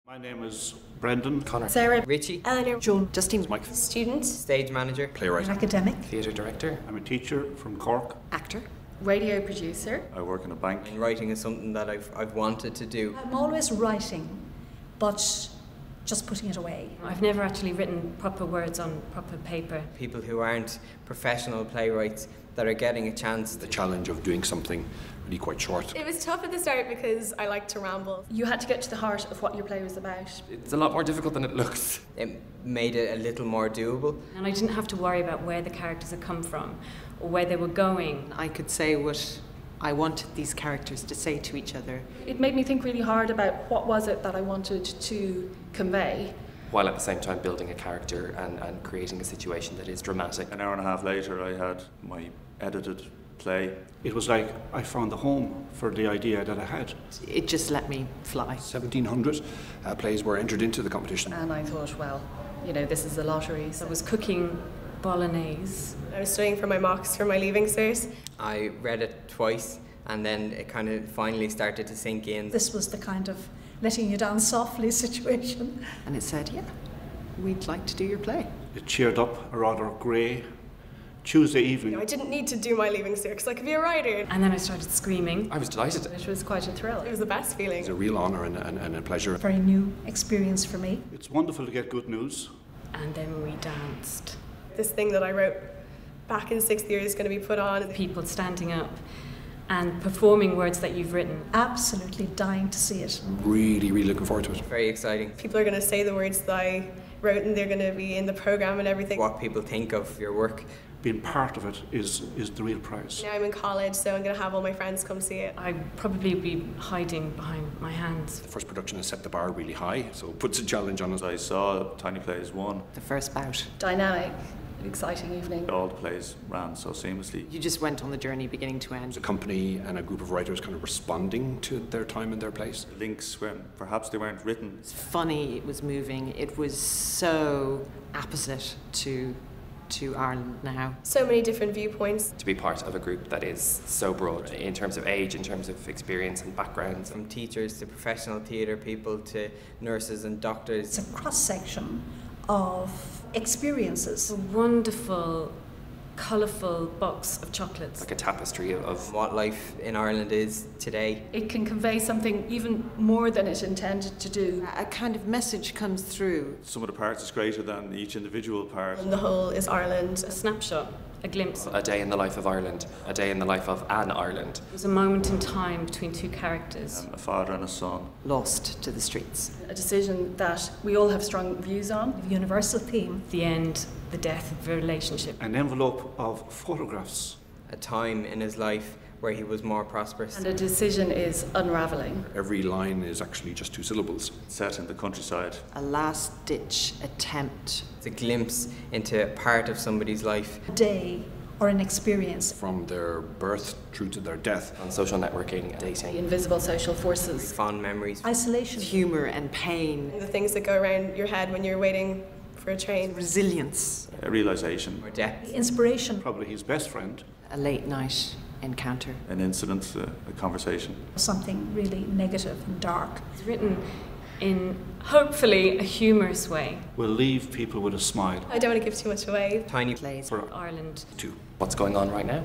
My name is Brendan. Connor. Sarah. Richie. Eleanor. Joan. Justine. Mike. Student. Stage manager. Playwright. Academic. Theatre director. I'm a teacher from Cork. Actor. Radio producer. I work in a bank. And writing is something that I've wanted to do. I'm always writing, but just putting it away. I've never actually written proper words on proper paper. People who aren't professional playwrights that are getting a chance. The challenge of doing something really quite short. It was tough at the start because I like to ramble. You had to get to the heart of what your play was about. It's a lot more difficult than it looks. It made it a little more doable. And I didn't have to worry about where the characters had come from or where they were going. I could say what I wanted these characters to say to each other. It made me think really hard about what was it that I wanted to convey. While at the same time building a character and creating a situation that is dramatic. An hour and a half later I had my edited play. It was like I found the home for the idea that I had. It just let me fly. 1,700 plays were entered into the competition. And I thought, well, you know, this is the lottery. So I was cooking bolognese. I was studying for my mocks for my leaving cert. I read it twice and then it kind of finally started to sink in. This was the kind of letting you down softly situation. And it said, yeah, we'd like to do your play. It cheered up a rather grey Tuesday evening. I didn't need to do my leaving cert because I could be a writer. And then I started screaming. I was delighted. It was quite a thrill. It was the best feeling. It's a real honour and a pleasure. A very new experience for me. It's wonderful to get good news. And then we danced. This thing that I wrote back in 6th year is going to be put on. People standing up and performing words that you've written. Absolutely dying to see it. Really, really looking forward to it. Very exciting. People are going to say the words that I wrote and they're going to be in the programme and everything. What people think of your work. Being part of it is the real prize. Now I'm in college, so I'm going to have all my friends come see it. I'd probably be hiding behind my hands. The first production has set the bar really high, so it puts a challenge on us. I saw Tiny Plays 1. The first bout. Dynamic, exciting evening. All the plays ran so seamlessly. You just went on the journey beginning to end. There's a company and a group of writers kind of responding to their time and their place. Links where perhaps they weren't written. It's funny, it was moving, it was so opposite to Ireland now. So many different viewpoints. To be part of a group that is so broad in terms of age, in terms of experience and backgrounds. From teachers to professional theatre people to nurses and doctors. It's a cross-section of experiences. A wonderful, colourful box of chocolates. Like a tapestry of What life in Ireland is today. It can convey something even more than it intended to do. A kind of message comes through. Some of the parts is greater than each individual part. And the whole is Ireland. A snapshot, a glimpse. a day in the life of Ireland, a day in the life of an Ireland. It was a moment in time between two characters. A father and a son. Lost to the streets. A decision that we all have strong views on. The universal theme. The end, the death of a relationship. An envelope of photographs. A time in his life where he was more prosperous. And a decision is unravelling. Every line is actually just 2 syllables. Set in the countryside. A last-ditch attempt. It's a glimpse into part of somebody's life. A day or an experience. From their birth through to their death. On social networking, The dating. invisible social forces. Fond memories. Isolation. Humour and pain. The things that go around your head when you're waiting for a train. Resilience. A realisation. Or depth. Inspiration. Probably his best friend. A late-night encounter. An incident, a conversation. Something really negative and dark. It's written in hopefully a humorous way. Will leave people with a smile. I don't want to give too much away. Tiny Plays. For Ireland. 2. What's going on right now?